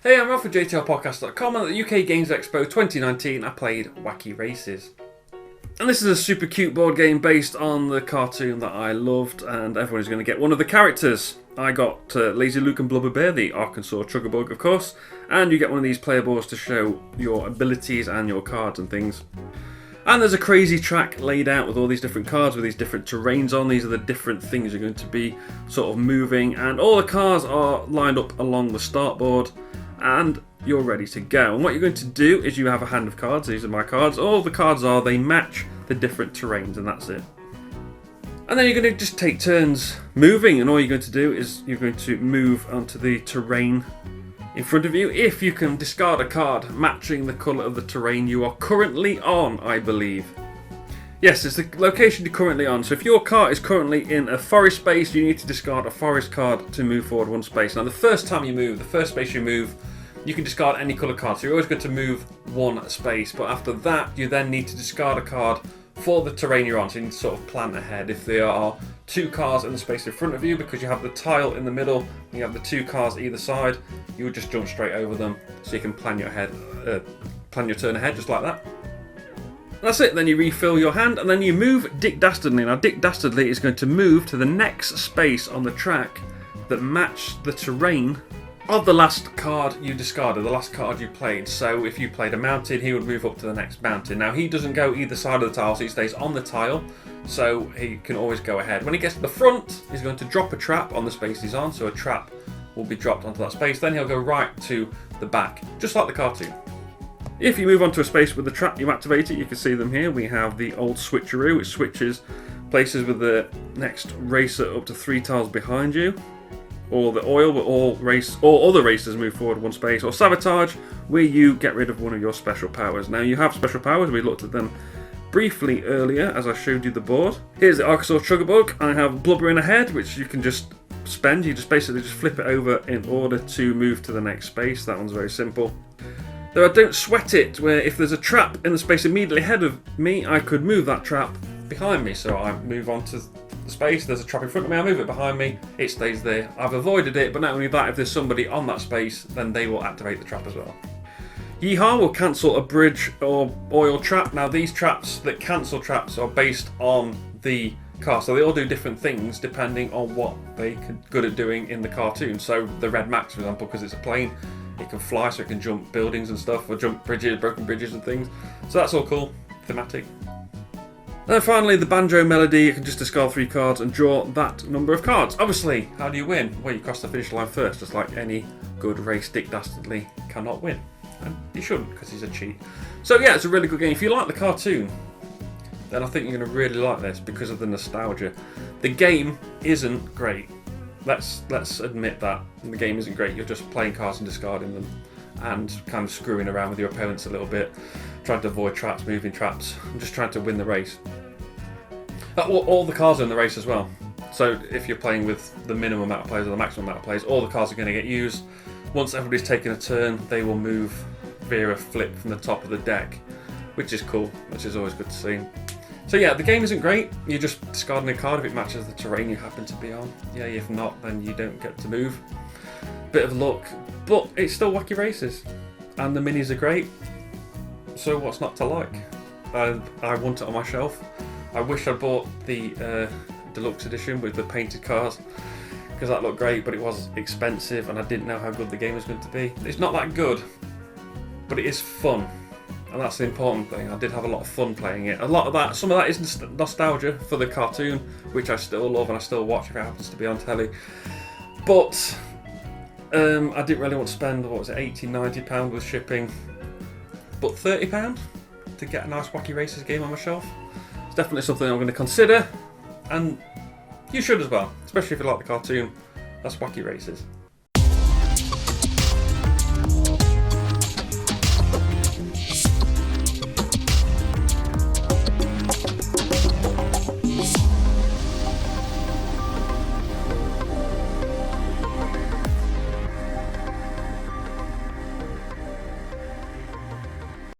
Hey, I'm Rob for JTLpodcast.com, and at the UK Games Expo 2019 I played Wacky Races. And this is a super cute board game based on the cartoon that I loved, and everyone's going to get one of the characters. I got Lazy Luke and Blubber Bear, the Arkansas Chuggabug of course, and you get one of these player boards to show your abilities and your cards and things. And there's a crazy track laid out with all these different cards with these different terrains on. These are the different things you're going to be sort of moving, and all the cars are lined up along the start board. And you're ready to go. And what you're going to do is you have a hand of cards. These are my cards. All the cards are, they match the different terrains, and that's it. And then you're going to just take turns moving, and all you're going to do is you're going to move onto the terrain in front of you. If you can discard a card matching the colour of the terrain you are currently on, I believe. Yes, it's the location you're currently on. So if your car is currently in a forest space, you need to discard a forest card to move forward one space. Now the first time you move, the first space you move, you can discard any colour card. So you're always going to move one space. But after that, you then need to discard a card for the terrain you're on. So you need to sort of plan ahead. If there are two cars in the space in front of you, because you have the tile in the middle, and you have the two cars either side, you would just jump straight over them. So you can plan your turn ahead just like that. That's it, then you refill your hand and then you move Dick Dastardly. Now Dick Dastardly is going to move to the next space on the track that matched the terrain of the last card you discarded, the last card you played. So if you played a mountain, he would move up to the next mountain. Now he doesn't go either side of the tile, so he stays on the tile, so he can always go ahead. When he gets to the front, he's going to drop a trap on the space he's on, so a trap will be dropped onto that space. Then he'll go right to the back, just like the cartoon. If you move onto a space with the trap, you activate it. You can see them here. We have the old switcheroo, which switches places with the next racer up to 3 tiles behind you. Or the oil, where all other racers move forward one space. Or sabotage, where you get rid of one of your special powers. Now you have special powers. We looked at them briefly earlier as I showed you the board. Here's the Arkansas Chuggabug. I have Blubber in a head, which you can just spend. You just basically just flip it over in order to move to the next space. That one's very simple. Though I don't sweat it, where if there's a trap in the space immediately ahead of me, I could move that trap behind me. So I move on to the space, there's a trap in front of me, I move it behind me, it stays there. I've avoided it, but not only that, if there's somebody on that space, then they will activate the trap as well. Yeehaw will cancel a bridge or oil trap. Now these traps that cancel traps are based on the car, so they all do different things depending on what they're good at doing in the cartoon. So the Red Max, for example, because it's a plane, it can fly, so it can jump buildings and stuff, or jump bridges, broken bridges and things. So that's all cool, thematic. And then finally, the banjo melody, you can just discard 3 cards and draw that number of cards. Obviously, how do you win? Well, you cross the finish line first, just like any good race. Dick Dastardly cannot win. And he shouldn't, because he's a cheat. So yeah, it's a really good game. If you like the cartoon, then I think you're going to really like this because of the nostalgia. The game isn't great. Let's admit that the game isn't great. You're just playing cards and discarding them and kind of screwing around with your opponents a little bit, trying to avoid traps, moving traps, and just trying to win the race. All the cards are in the race as well. So if you're playing with the minimum amount of players or the maximum amount of players, all the cards are going to get used. Once everybody's taken a turn, they will move via a flip from the top of the deck, which is cool, which is always good to see. So yeah, the game isn't great. You're just discarding a card if it matches the terrain you happen to be on. Yeah, if not, then you don't get to move. Bit of luck, but it's still Wacky Races. And the minis are great. So what's not to like? I want it on my shelf. I wish I bought the deluxe edition with the painted cars, because that looked great, but it was expensive and I didn't know how good the game was going to be. It's not that good, but it is fun. And that's the important thing. I did have a lot of fun playing it. Some of that is nostalgia for the cartoon, which I still love and I still watch if it happens to be on telly. But I didn't really want to spend, what was it, £80–90 with shipping. But £30 to get a nice Wacky Races game on my shelf. It's definitely something I'm going to consider. And you should as well, especially if you like the cartoon. That's Wacky Races.